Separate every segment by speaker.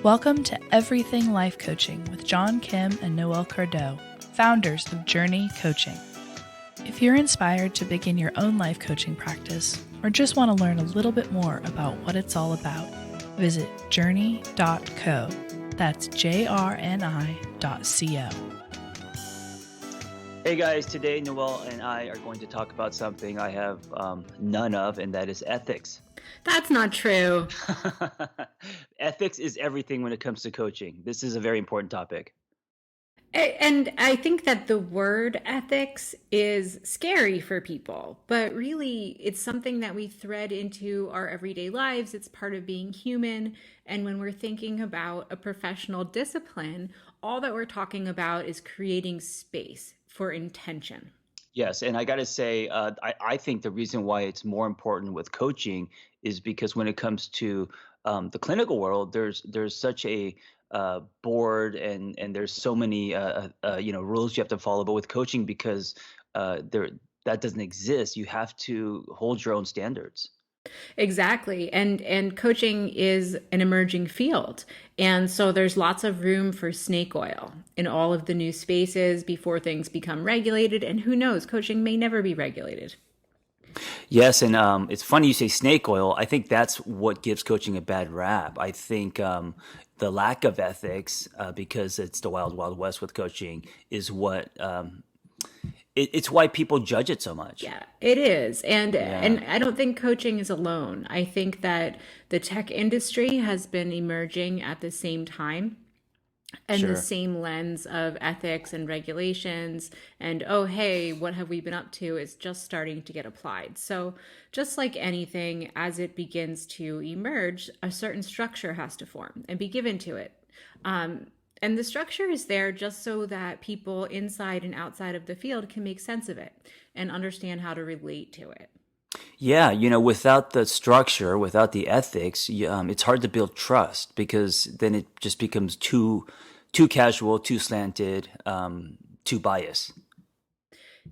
Speaker 1: Welcome to Everything Life Coaching with John Kim and Noelle Cordeaux, founders of JRNI Coaching. If you're inspired to begin your own life coaching practice or just want to learn a little bit more about what it's all about, visit jrni.co. That's JRNI.co.
Speaker 2: Hey guys, today Noelle and I are going to talk about something I have none of, and that is ethics.
Speaker 3: That's not true.
Speaker 2: Ethics is everything when it comes to coaching. This is a very important topic.
Speaker 3: And I think that the word ethics is scary for people, but really it's something that we thread into our everyday lives. It's part of being human. And when we're thinking about a professional discipline, all that we're talking about is creating space for intention.
Speaker 2: Yes, and I got to say, I think the reason why it's more important with coaching is because when it comes to the clinical world, there's such a board and there's so many rules you have to follow. But with coaching, because that doesn't exist, you have to hold your own standards.
Speaker 3: Exactly. And coaching is an emerging field. And so there's lots of room for snake oil in all of the new spaces before things become regulated. And who knows, coaching may never be regulated.
Speaker 2: Yes, and it's funny you say snake oil. I think that's what gives coaching a bad rap. I think the lack of ethics, because it's the wild, wild west with coaching, is what it's why people judge it so much.
Speaker 3: Yeah, it is. And I don't think coaching is alone. I think that the tech industry has been emerging at the same time. And
Speaker 2: Sure.
Speaker 3: the same lens of ethics and regulations and, oh, hey, what have we been up to is just starting to get applied. So just like anything, as it begins to emerge, a certain structure has to form and be given to it. And the structure is there just so that people inside and outside of the field can make sense of it and understand how to relate to it.
Speaker 2: Yeah, without the structure, without the ethics, it's hard to build trust because then it just becomes too casual, too slanted, too biased.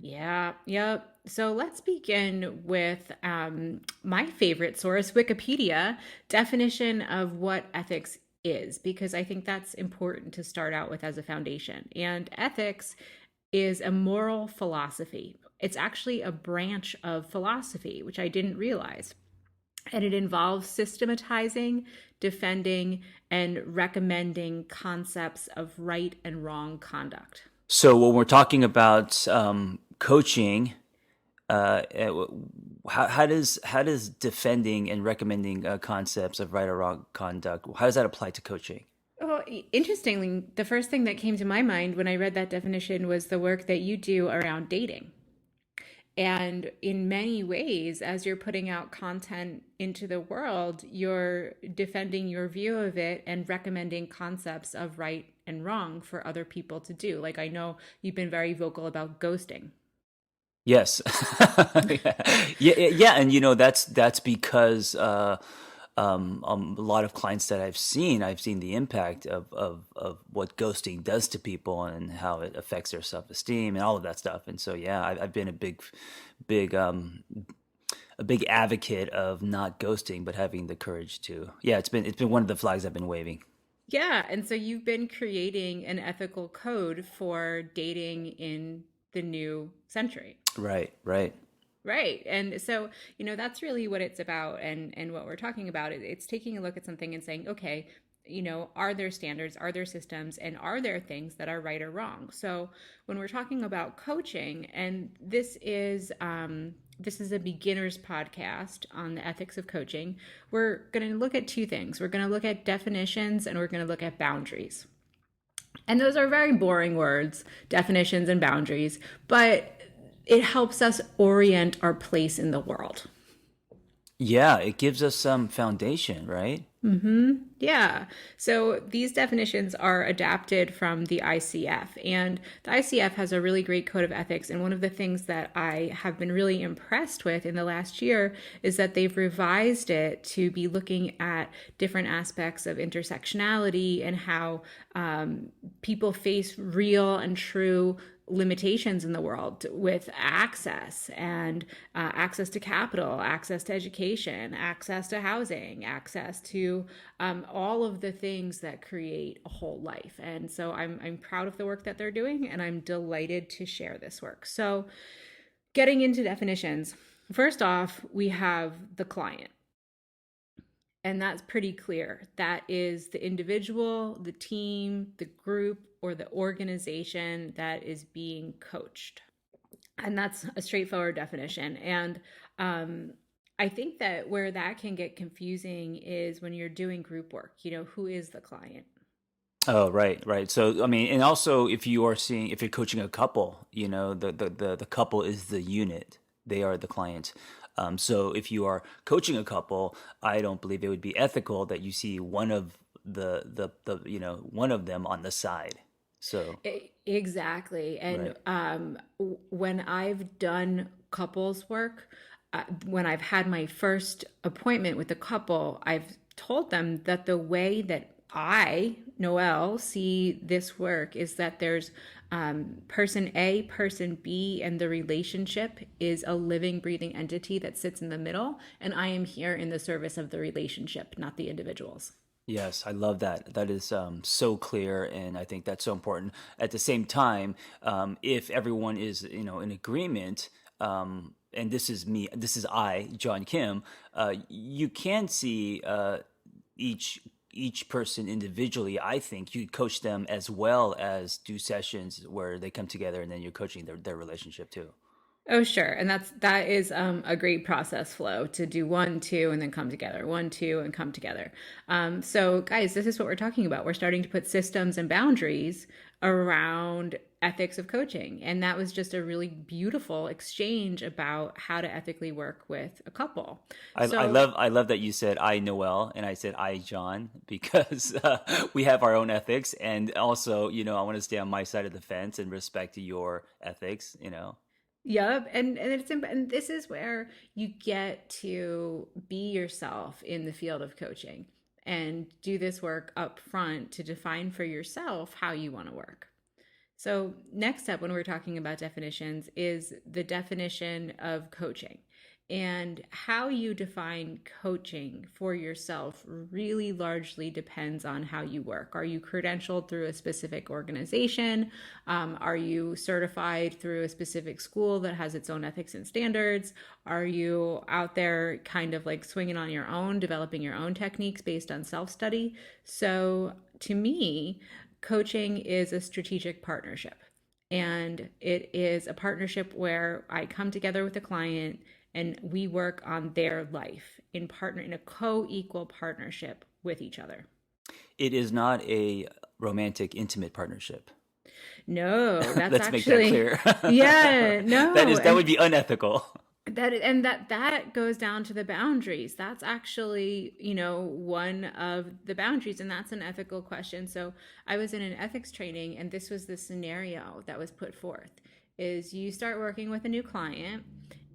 Speaker 3: Yeah, yep. So let's begin with my favorite source, Wikipedia, definition of what ethics is, because I think that's important to start out with as a foundation. And ethics is a moral philosophy. It's actually a branch of philosophy, which I didn't realize. And it involves systematizing, defending, and recommending concepts of right and wrong conduct.
Speaker 2: So when we're talking about coaching, how does defending and recommending concepts of right or wrong conduct, how does that apply to coaching?
Speaker 3: Well, interestingly, the first thing that came to my mind when I read that definition was the work that you do around dating. And in many ways, as you're putting out content into the world, you're defending your view of it and recommending concepts of right and wrong for other people to do. Like, I know you've been very vocal about ghosting.
Speaker 2: Yes. Yeah, and that's because a lot of clients that I've seen the impact of what ghosting does to people and how it affects their self-esteem and all of that stuff. And so, yeah, I've been a big advocate of not ghosting, but having the courage to. Yeah, it's been one of the flags I've been waving.
Speaker 3: Yeah. And so you've been creating an ethical code for dating in the new century.
Speaker 2: Right.
Speaker 3: Right. And so, that's really what it's about. And what we're talking about, it's taking a look at something and saying, okay, are there standards, are there systems, and are there things that are right or wrong? So when we're talking about coaching, and this is a beginner's podcast on the ethics of coaching, we're going to look at two things. We're going to look at definitions and we're going to look at boundaries. And those are very boring words, definitions and boundaries, but it helps us orient our place in the world.
Speaker 2: Yeah, it gives us some foundation, right?
Speaker 3: Mm-hmm. Yeah. So these definitions are adapted from the ICF, and the ICF has a really great code of ethics. And one of the things that I have been really impressed with in the last year is that they've revised it to be looking at different aspects of intersectionality and how people face real and true limitations in the world with access and access to capital, access to education, access to housing, access to to all of the things that create a whole life. And so I'm proud of the work that they're doing, and I'm delighted to share this work. So getting into definitions, first off, we have the client. And that's pretty clear. That is the individual, the team, the group, or the organization that is being coached. And that's a straightforward definition. And I think that where that can get confusing is when you're doing group work, who is the client?
Speaker 2: Oh, right, right. So, I mean, and also if you're coaching a couple, the couple is the unit. They are the client. So if you are coaching a couple, I don't believe it would be ethical that you see one of one of them on the side. So
Speaker 3: exactly. And when I've done couples work, when I've had my first appointment with a couple, I've told them that the way that I, Noelle, see this work is that there's person A, person B, and the relationship is a living, breathing entity that sits in the middle. And I am here in the service of the relationship, not the individuals.
Speaker 2: Yes, I love that. That is so clear, and I think that's so important. At the same time, if everyone is, in agreement, and this is I, John Kim, you can see each person individually. I think you coach them as well as do sessions where they come together and then you're coaching their relationship too.
Speaker 3: Oh, sure. And that is a great process flow to do 1, 2, and then come together. 1, 2, and come together. So guys, this is what we're talking about. We're starting to put systems and boundaries around ethics of coaching. And that was just a really beautiful exchange about how to ethically work with a couple.
Speaker 2: I love that you said I, Noelle, and I said I, John, because we have our own ethics. And also, I want to stay on my side of the fence and respect your ethics,
Speaker 3: Yep. And this is where you get to be yourself in the field of coaching and do this work up front to define for yourself how you want to work. So next up, when we're talking about definitions, is the definition of coaching. And how you define coaching for yourself really largely depends on how you work. Are you credentialed through a specific organization? Are you certified through a specific school that has its own ethics and standards? Are you out there kind of like swinging on your own, developing your own techniques based on self-study? So to me, coaching is a strategic partnership. And it is a partnership where I come together with a client and we work on their life in a co-equal partnership with each other.
Speaker 2: It is not a romantic, intimate partnership.
Speaker 3: No, that's
Speaker 2: Let's make that clear.
Speaker 3: Yeah, no.
Speaker 2: That would be unethical.
Speaker 3: That goes down to the boundaries. That's actually, one of the boundaries, and that's an ethical question. So I was in an ethics training, and this was the scenario that was put forth, is you start working with a new client,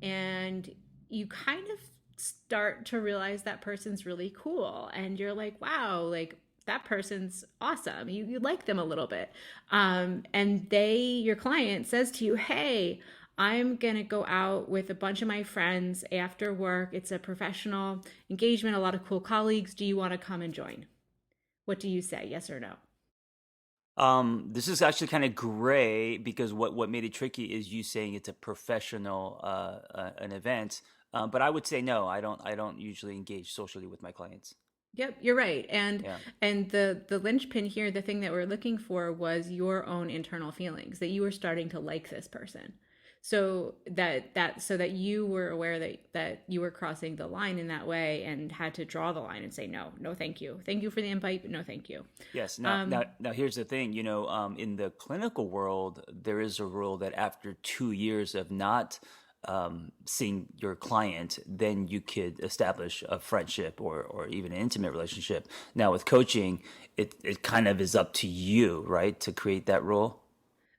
Speaker 3: and you kind of start to realize that person's really cool. And you're like, wow, like that person's awesome. You like them a little bit. And your client says to you, hey, I'm going to go out with a bunch of my friends after work. It's a professional engagement, a lot of cool colleagues. Do you want to come and join? What do you say? Yes or no?
Speaker 2: This is actually kind of gray because what made it tricky is you saying it's a professional an event. But I would say no. I don't usually engage socially with my clients.
Speaker 3: Yep, you're right. And the linchpin here, the thing that we're looking for was your own internal feelings, that you were starting to like this person. So that you were aware that you were crossing the line in that way and had to draw the line and say, no, thank you. Thank you for the invite, but no, thank you.
Speaker 2: Yes. Now here's the thing, in the clinical world, there is a rule that after 2 years of not seeing your client, then you could establish a friendship or even an intimate relationship. Now with coaching, it kind of is up to you, right, to create that rule?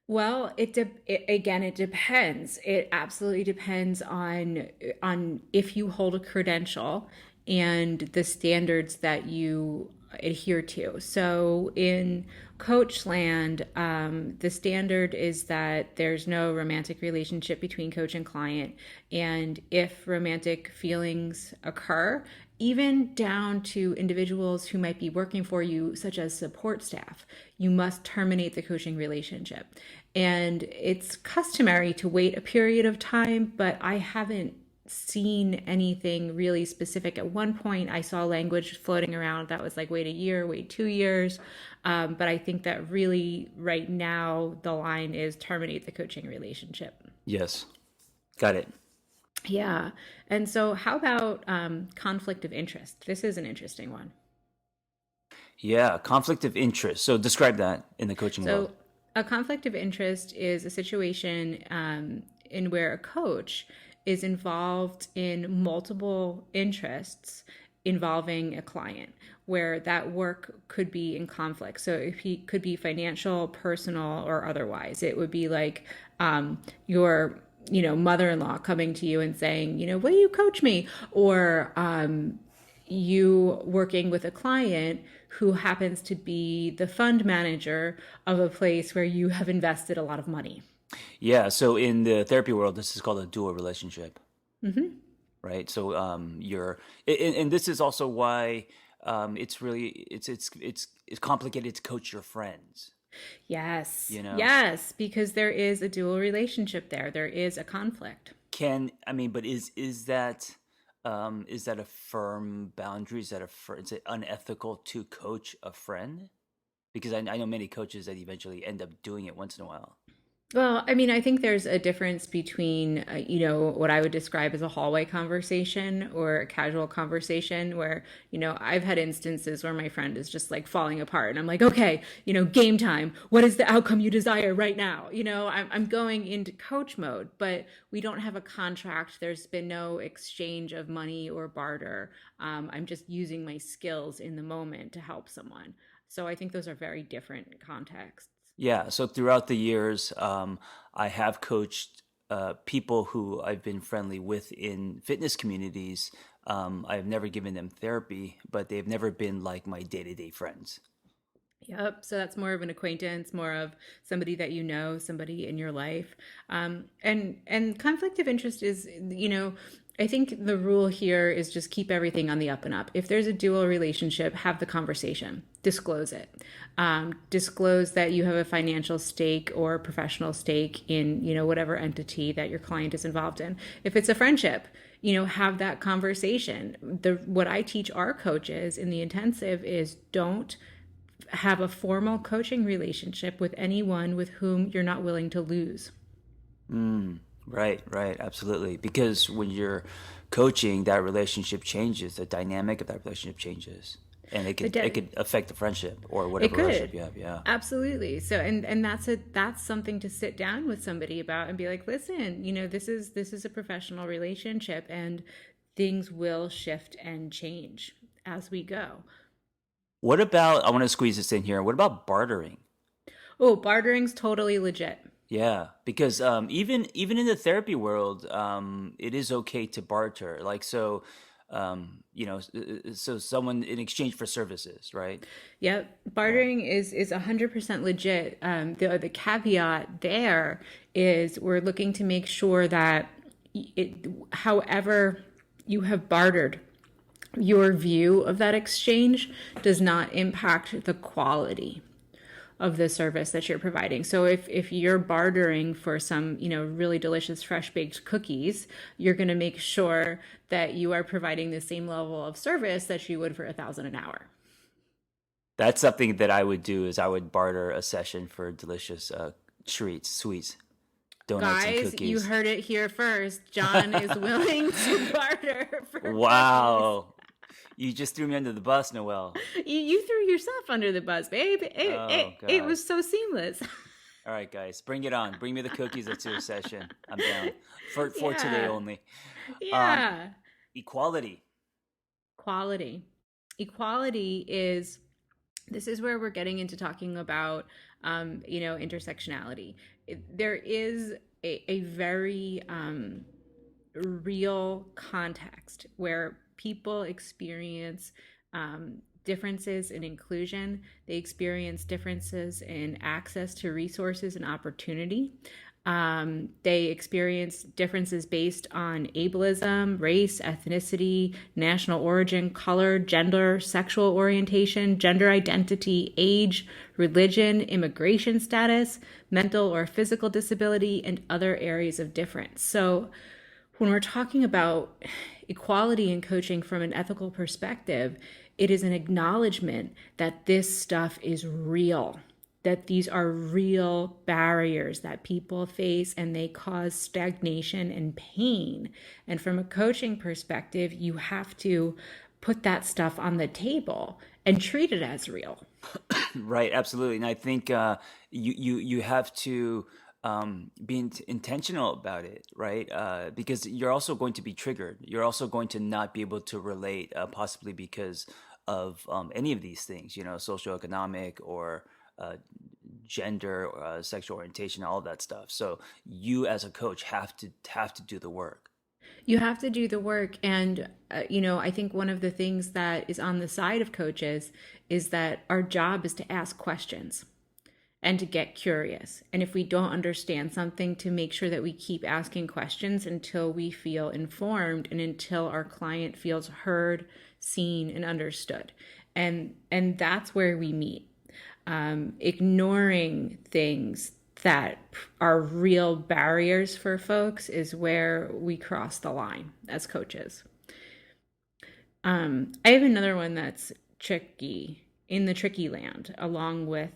Speaker 3: Well, it depends. It absolutely depends on if you hold a credential and the standards that you adhere to. So in coach land, the standard is that there's no romantic relationship between coach and client. And if romantic feelings occur, even down to individuals who might be working for you, such as support staff, you must terminate the coaching relationship. And it's customary to wait a period of time, but I haven't seen anything really specific. At one point, I saw language floating around that was like, wait a year, wait 2 years. But I think that really right now, the line is terminate the coaching relationship.
Speaker 2: Yes. Got it.
Speaker 3: Yeah. And so how about conflict of interest? This is an interesting one.
Speaker 2: Yeah. Conflict of interest. So describe that in the coaching world.
Speaker 3: So a conflict of interest is a situation in where a coach is involved in multiple interests involving a client, where that work could be in conflict. So if he could be financial, personal, or otherwise. It would be like your mother-in-law coming to you and saying, will you coach me? Or you working with a client who happens to be the fund manager of a place where you have invested a lot of money.
Speaker 2: Yeah. So in the therapy world, this is called a dual relationship.
Speaker 3: Mm-hmm.
Speaker 2: Right. So and this is also why it's complicated to coach your friends.
Speaker 3: Yes.
Speaker 2: You know?
Speaker 3: Yes, because there is a dual relationship there. There is a conflict.
Speaker 2: But is that a firm boundary? Is it unethical to coach a friend? Because I know many coaches that eventually end up doing it once in a while.
Speaker 3: Well, I think there's a difference between, what I would describe as a hallway conversation or a casual conversation where, I've had instances where my friend is just like falling apart and I'm like, okay, game time. What is the outcome you desire right now? I'm going into coach mode, but we don't have a contract. There's been no exchange of money or barter. I'm just using my skills in the moment to help someone. So I think those are very different contexts.
Speaker 2: Yeah. So throughout the years, I have coached people who I've been friendly with in fitness communities. I've never given them therapy, but they've never been like my day-to-day friends.
Speaker 3: Yep. So that's more of an acquaintance, more of somebody that somebody in your life. And conflict of interest is, I think the rule here is just keep everything on the up and up. If there's a dual relationship, have the conversation, disclose it. Disclose that you have a financial stake or professional stake in, whatever entity that your client is involved in. If it's a friendship, have that conversation. What I teach our coaches in the intensive is don't have a formal coaching relationship with anyone with whom you're not willing to lose.
Speaker 2: Right, absolutely. Because when you're coaching, that relationship changes. The dynamic of that relationship changes, and it could affect the friendship or whatever relationship you have. Yeah,
Speaker 3: absolutely. So, and that's something to sit down with somebody about and be like, listen, this is a professional relationship, and things will shift and change as we go.
Speaker 2: What about? I want to squeeze this in here. What about bartering?
Speaker 3: Oh, bartering's totally legit.
Speaker 2: Yeah, because even in the therapy world, it is okay to barter. Like so someone in exchange for services, right?
Speaker 3: Yep, bartering is 100% legit. The caveat there is we're looking to make sure that however you have bartered, your view of that exchange does not impact the quality of the service that you're providing. So if you're bartering for some, really delicious fresh baked cookies, you're going to make sure that you are providing the same level of service that you would for $1,000 an hour.
Speaker 2: That's something that I would do is I would barter a session for delicious sweets, donuts, and cookies.
Speaker 3: Guys, you heard it here first. John is willing to barter for
Speaker 2: Wow.
Speaker 3: cookies.
Speaker 2: You just threw me under the bus, Noelle.
Speaker 3: You threw yourself under the bus, babe. It was so seamless.
Speaker 2: All right, guys, bring it on. Bring me the cookies. Let's do a session. I'm down for today only.
Speaker 3: Yeah.
Speaker 2: Equality.
Speaker 3: Equality is, this is where we're getting into talking about, intersectionality. There is a very real context where people experience differences in inclusion. They experience differences in access to resources and opportunity. They experience differences based on ableism, race, ethnicity, national origin, color, gender, sexual orientation, gender identity, age, religion, immigration status, mental or physical disability, and other areas of difference. So when we're talking about equality in coaching from an ethical perspective, it is an acknowledgement that this stuff is real, that these are real barriers that people face and they cause stagnation and pain. And from a coaching perspective, you have to put that stuff on the table and treat it as real.
Speaker 2: Right, absolutely. And I think you have to be intentional about it, right? Because you're also going to be triggered. You're also going to not be able to relate, possibly because of any of these things, socioeconomic or gender, sexual orientation, all of that stuff. So you as a coach have to do the work.
Speaker 3: You have to do the work. And, I think one of the things that is on the side of coaches is that our job is to ask questions and to get curious. And if we don't understand something, to make sure that we keep asking questions until we feel informed and until our client feels heard, seen, and understood. And that's where we meet. Ignoring things that are real barriers for folks is where we cross the line as coaches. I have another one that's tricky, in the tricky land, along with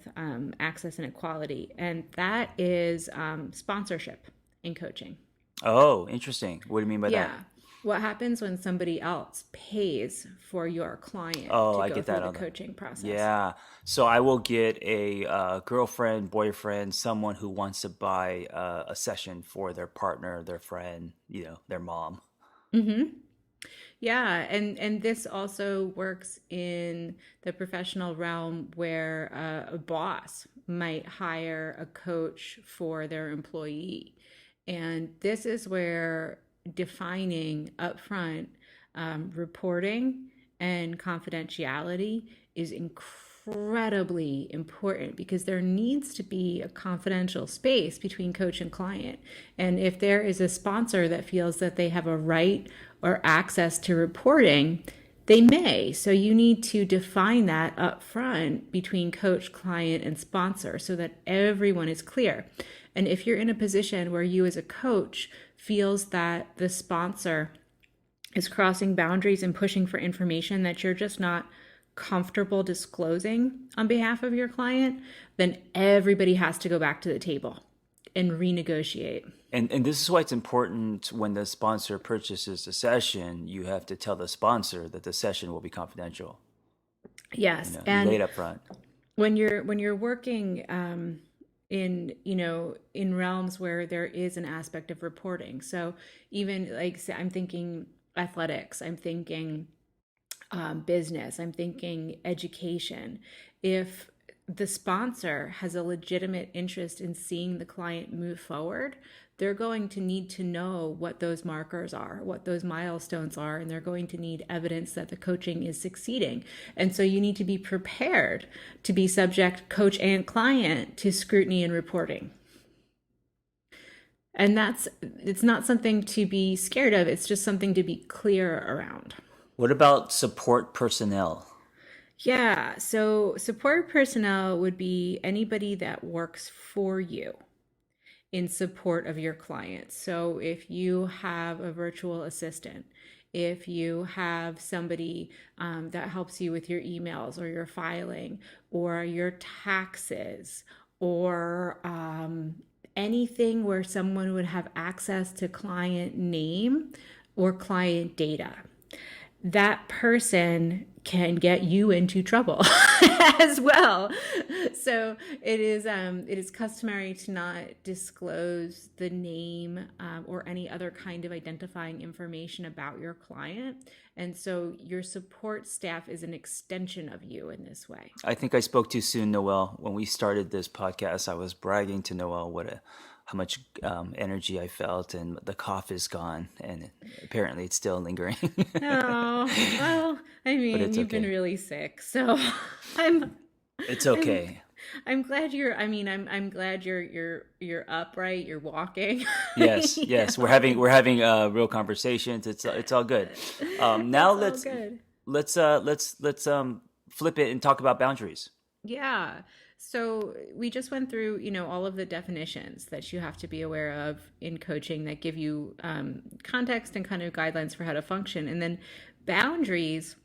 Speaker 3: access and equality, and that is sponsorship in coaching.
Speaker 2: Oh, interesting. What do you mean by that?
Speaker 3: What happens when somebody else pays for your client to
Speaker 2: I
Speaker 3: go
Speaker 2: get
Speaker 3: through
Speaker 2: that
Speaker 3: the coaching process?
Speaker 2: Yeah. So I will get a girlfriend, boyfriend, someone who wants to buy a session for their partner, their friend, their mom.
Speaker 3: Mm-hmm. Yeah, and this also works in the professional realm where a boss might hire a coach for their employee. And this is where defining upfront reporting and confidentiality is incredibly important, because there needs to be a confidential space between coach and client. And if there is a sponsor that feels that they have a right or access to reporting, they may. So you need to define that up front between coach, client, and sponsor so that everyone is clear. And if you're in a position where you as a coach feels that the sponsor is crossing boundaries and pushing for information that you're just not comfortable disclosing on behalf of your client, then everybody has to go back to the table and renegotiate.
Speaker 2: And this is why it's important when the sponsor purchases the session, you have to tell the sponsor that the session will be confidential.
Speaker 3: Yes,
Speaker 2: and laid up front.
Speaker 3: When you're working in realms where there is an aspect of reporting, so even like I'm thinking athletics, I'm thinking business, I'm thinking education. If the sponsor has a legitimate interest in seeing the client move forward, they're going to need to know what those markers are, what those milestones are, and they're going to need evidence that the coaching is succeeding. And so you need to be prepared to be subject, coach and client, to scrutiny and reporting. And it's not something to be scared of, it's just something to be clear around.
Speaker 2: What about support personnel?
Speaker 3: Yeah, so support personnel would be anybody that works for you in support of your clients. So if you have a virtual assistant, if you have somebody that helps you with your emails or your filing or your taxes or anything where someone would have access to client name or client data, that person can get you into trouble as well. So it is customary to not disclose the name or any other kind of identifying information about your client. And so your support staff is an extension of you in this way.
Speaker 2: I think I spoke too soon, Noelle. When we started this podcast, I was bragging to Noelle how much energy I felt, and the cough is gone, and apparently it's still lingering.
Speaker 3: Oh, well, I mean, you've been really sick, so
Speaker 2: It's okay.
Speaker 3: I'm glad I'm glad you're upright, you're walking.
Speaker 2: Yes,
Speaker 3: You
Speaker 2: yes,
Speaker 3: know,
Speaker 2: we're
Speaker 3: it's
Speaker 2: having real conversations. It's all good. Now
Speaker 3: it's all good.
Speaker 2: let's flip it and talk about boundaries.
Speaker 3: Yeah. So we just went through, all of the definitions that you have to be aware of in coaching that give you context and kind of guidelines for how to function. And then boundaries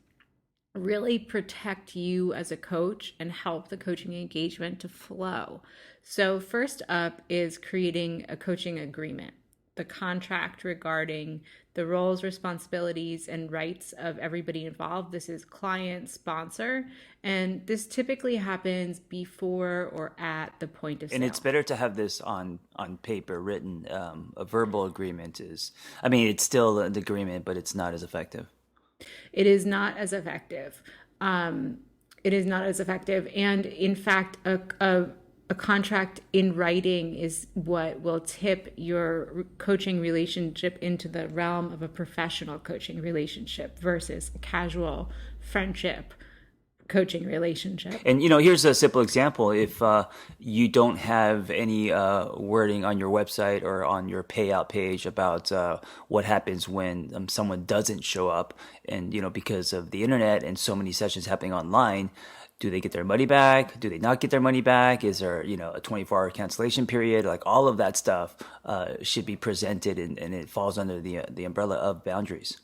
Speaker 3: really protect you as a coach and help the coaching engagement to flow. So, first up is creating a coaching agreement, the contract regarding the roles, responsibilities, and rights of everybody involved. This is client, sponsor, and this typically happens before or at the point of
Speaker 2: And it's
Speaker 3: sale.
Speaker 2: better to have this on paper, written. A verbal agreement is, I mean, it's still an agreement, but it's not as effective.
Speaker 3: It is not as effective. Um, it is not as effective. And in fact, a contract in writing is what will tip your coaching relationship into the realm of a professional coaching relationship versus a casual friendship coaching relationship.
Speaker 2: And here's a simple example. If you don't have any wording on your website or on your payout page about what happens when someone doesn't show up, and because of the internet and so many sessions happening online, do they get their money back? Do they not get their money back? Is there a 24-hour cancellation period? Like all of that stuff should be presented, and it falls under the umbrella of boundaries.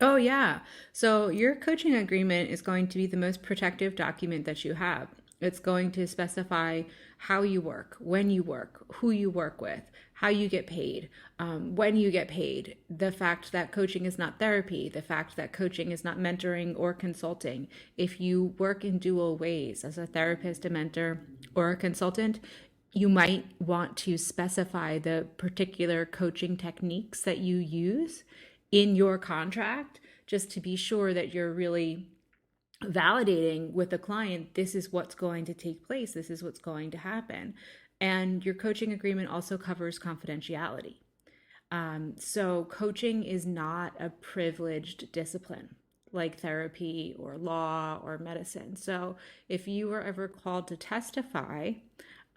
Speaker 3: Oh, yeah. So your coaching agreement is going to be the most protective document that you have. It's going to specify how you work, when you work, who you work with, how you get paid, when you get paid, the fact that coaching is not therapy, the fact that coaching is not mentoring or consulting. If you work in dual ways as a therapist, a mentor, or a consultant, you might want to specify the particular coaching techniques that you use in your contract just to be sure that you're really validating with the client, this is what's going to take place, this is what's going to happen. And your coaching agreement also covers confidentiality. So coaching is not a privileged discipline like therapy or law or medicine. So if you were ever called to testify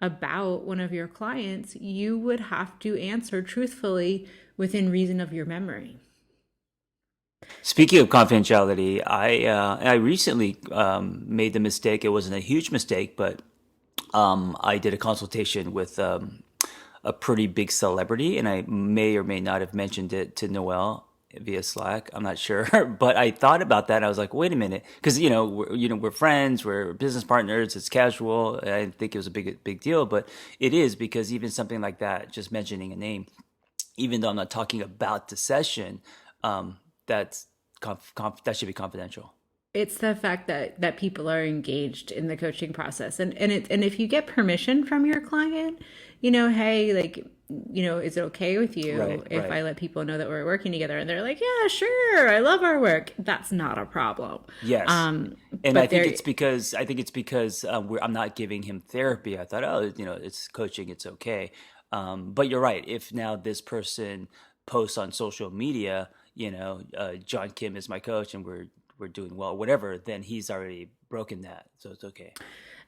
Speaker 3: about one of your clients, you would have to answer truthfully within reason of your memory.
Speaker 2: Speaking of confidentiality, I recently made the mistake. It wasn't a huge mistake, but I did a consultation with a pretty big celebrity, and I may or may not have mentioned it to Noelle via Slack. I'm not sure, but I thought about that. And I was like, wait a minute, because we're friends, we're business partners. It's casual. I didn't think it was a big deal, but it is, because even something like that, just mentioning a name, even though I'm not talking about the session, that's that should be confidential.
Speaker 3: It's the fact that people are engaged in the coaching process, and if you get permission from your client, hey, like, is it okay with you
Speaker 2: Right,
Speaker 3: if
Speaker 2: right.
Speaker 3: I let people know that we're working together? And they're like, yeah, sure, I love our work. That's not a problem.
Speaker 2: Yes.
Speaker 3: Um,
Speaker 2: And
Speaker 3: but there,
Speaker 2: I think it's because I'm not giving him therapy. I thought, oh, it's coaching, it's okay. But you're right. If now this person posts on social media, John Kim is my coach, and we're doing well, whatever, then he's already broken that, so it's okay.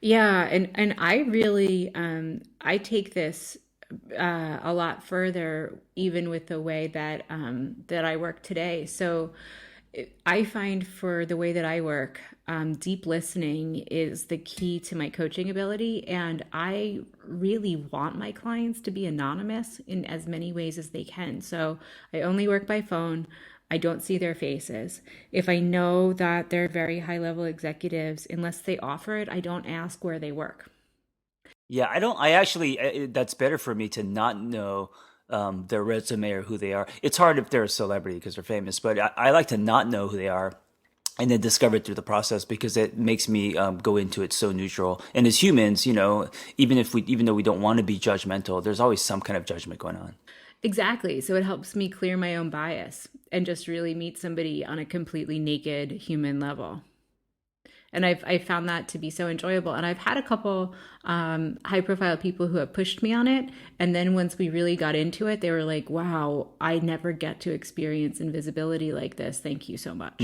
Speaker 3: yeah, and I really I take this a lot further, even with the way that I work today. So I find for the way that I work, deep listening is the key to my coaching ability. And I really want my clients to be anonymous in as many ways as they can. So I only work by phone. I don't see their faces. If I know that they're very high level executives, unless they offer it, I don't ask where they work.
Speaker 2: Yeah, I actually, that's better for me to not know their resume or who they are. It's hard if they're a celebrity because they're famous, but I like to not know who they are and then discover it through the process, because it makes me go into it so neutral. And as humans, even though we don't want to be judgmental, there's always some kind of judgment going on.
Speaker 3: Exactly. So it helps me clear my own bias and just really meet somebody on a completely naked human level. And I found that to be so enjoyable. And I've had a couple high profile people who have pushed me on it. And then once we really got into it, they were like, wow, I never get to experience invisibility like this. Thank you so much.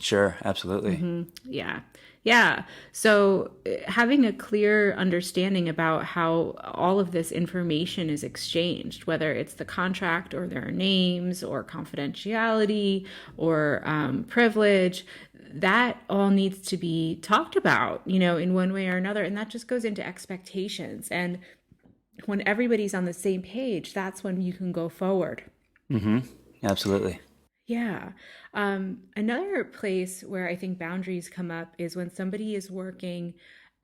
Speaker 2: Sure, absolutely.
Speaker 3: Yeah. Yeah. So having a clear understanding about how all of this information is exchanged, whether it's the contract or their names or confidentiality or privilege, that all needs to be talked about, in one way or another. And that just goes into expectations. And when everybody's on the same page, that's when you can go forward.
Speaker 2: Absolutely.
Speaker 3: Yeah. Another place where I think boundaries come up is when somebody is working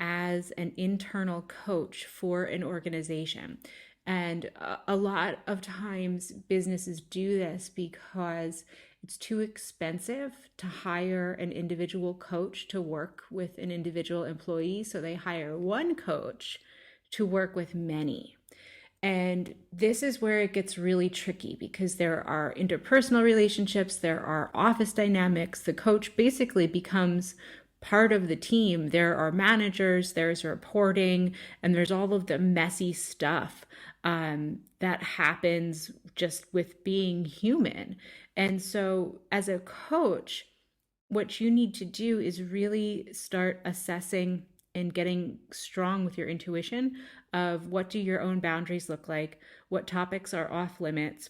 Speaker 3: as an internal coach for an organization. And a lot of times businesses do this because it's too expensive to hire an individual coach to work with an individual employee. So they hire one coach to work with many. And this is where it gets really tricky because there are interpersonal relationships, there are office dynamics. The coach basically becomes part of the team. There are managers, there's reporting, and there's all of the messy stuff that happens just with being human. And so as a coach, what you need to do is really start assessing and getting strong with your intuition of what do your own boundaries look like, what topics are off limits,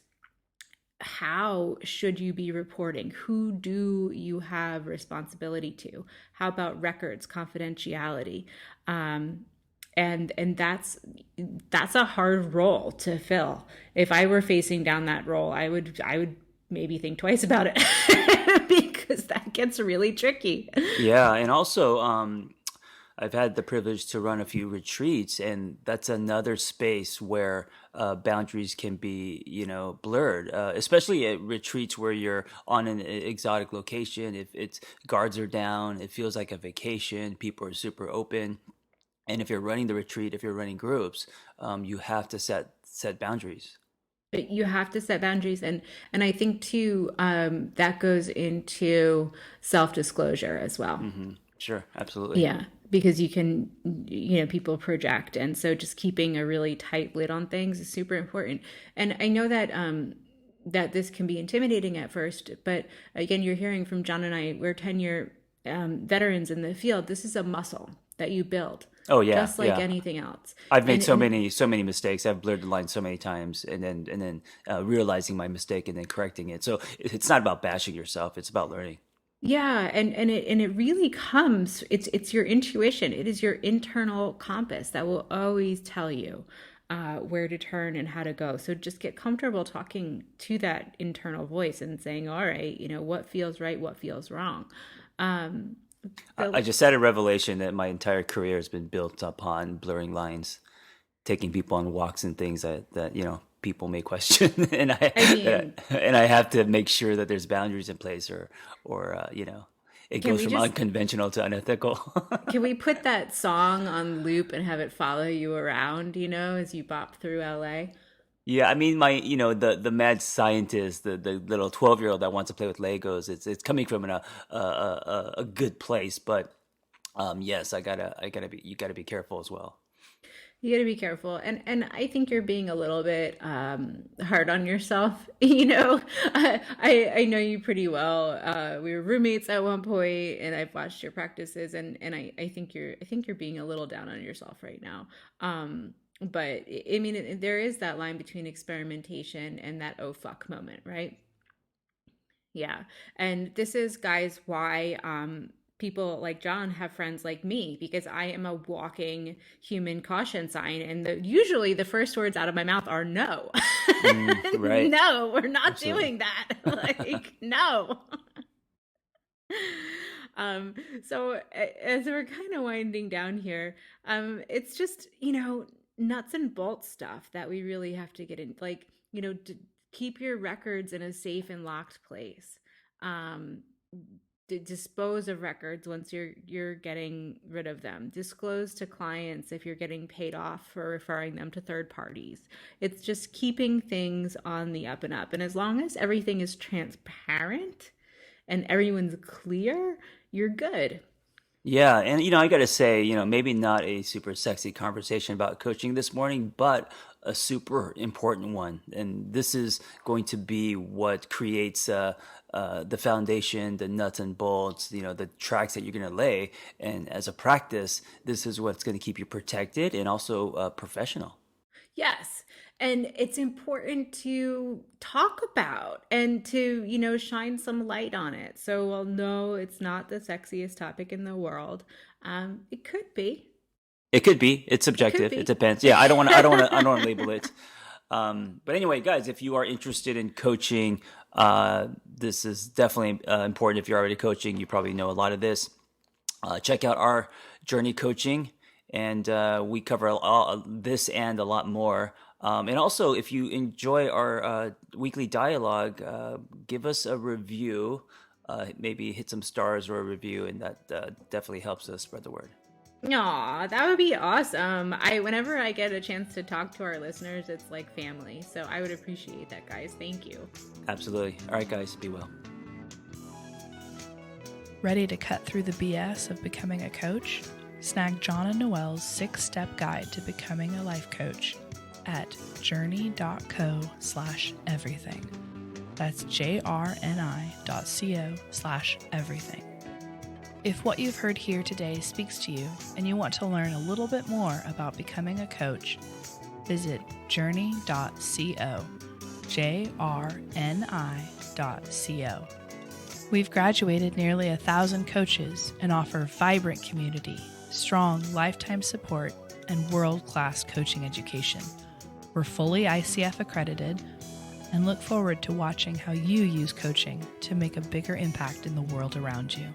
Speaker 3: how should you be reporting, who do you have responsibility to, how about records, confidentiality, and that's a hard role to fill. If I were facing down that role, I would maybe think twice about it because that gets really tricky.
Speaker 2: Yeah, and also I've had the privilege to run a few retreats, and that's another space where boundaries can be, blurred, especially at retreats where you're on an exotic location. If it's guards are down, it feels like a vacation. People are super open, and if you're running the retreat, if you're running groups, you have to set boundaries.
Speaker 3: You have to set boundaries, and I think too that goes into self-disclosure as well.
Speaker 2: Sure, absolutely.
Speaker 3: Yeah, because you can, people project. And so just keeping a really tight lid on things is super important. And I know that that this can be intimidating at first, but again, you're hearing from John and I, we're 10-year veterans in the field. This is a muscle that you build.
Speaker 2: Oh yeah,
Speaker 3: just like anything else.
Speaker 2: I've made so many mistakes. I've blurred the line so many times, and then realizing my mistake and then correcting it. So it's not about bashing yourself; it's about learning.
Speaker 3: Yeah, and it really comes. It's your intuition. It is your internal compass that will always tell you where to turn and how to go. So just get comfortable talking to that internal voice and saying, "All right, what feels right, what feels wrong."
Speaker 2: I just had a revelation that my entire career has been built upon blurring lines, taking people on walks and things that people may question, and I have to make sure that there's boundaries in place, or it goes from unconventional to unethical.
Speaker 3: Can we put that song on loop and have it follow you around, as you bop through LA?
Speaker 2: Yeah, I mean, the mad scientist, the little 12-year-old that wants to play with Legos. It's coming from a good place, but yes, you gotta be careful as well.
Speaker 3: You got to be careful. And I think you're being a little bit hard on yourself. I know you pretty well. We were roommates at one point, and I've watched your practices, and I think you're being a little down on yourself right now. But I mean, there is that line between experimentation and that oh fuck moment, right? Yeah. And this is, guys, why people like John have friends like me, because I am a walking human caution sign. And usually the first words out of my mouth are no.
Speaker 2: Right.
Speaker 3: No, we're not doing that. Like, no. So as we're kind of winding down here, it's just, nuts and bolts stuff that we really have to get in, like, keep your records in a safe and locked place. Dispose of records once you're getting rid of them. Disclose to clients if you're getting paid off for referring them to third parties. It's just keeping things on the up and up. And as long as everything is transparent and everyone's clear, you're good.
Speaker 2: Yeah, and I got to say, maybe not a super sexy conversation about coaching this morning, but a super important one. And this is going to be what creates the foundation, the nuts and bolts, the tracks that you're going to lay. And as a practice, this is what's going to keep you protected and also professional.
Speaker 3: Yes. And it's important to talk about and to, shine some light on it. So, while no, it's not the sexiest topic in the world, it could be.
Speaker 2: It could be. It's
Speaker 3: It could
Speaker 2: subjective. It
Speaker 3: be.
Speaker 2: depends. Yeah, I don't want to. I don't want to. I don't want to label it. But anyway, guys, if you are interested in coaching, this is definitely important. If you're already coaching, you probably know a lot of this. Check out our JRNI Coaching, and we cover all this and a lot more. And also, if you enjoy our weekly dialogue, give us a review. Maybe hit some stars or a review, and that definitely helps us spread the word.
Speaker 3: Aw, that would be awesome. Whenever I get a chance to talk to our listeners, it's like family. So I would appreciate that, guys. Thank you.
Speaker 2: Absolutely. All right, guys, be well.
Speaker 1: Ready to cut through the BS of becoming a coach? Snag John and Noelle's 6-step guide to becoming a life coach at jrni.co/everything. That's jrni.co/everything. If what you've heard here today speaks to you and you want to learn a little bit more about becoming a coach, visit jrni.co, jrni.co. We've graduated nearly 1,000 coaches and offer vibrant community, strong lifetime support, and world-class coaching education. We're fully ICF accredited and look forward to watching how you use coaching to make a bigger impact in the world around you.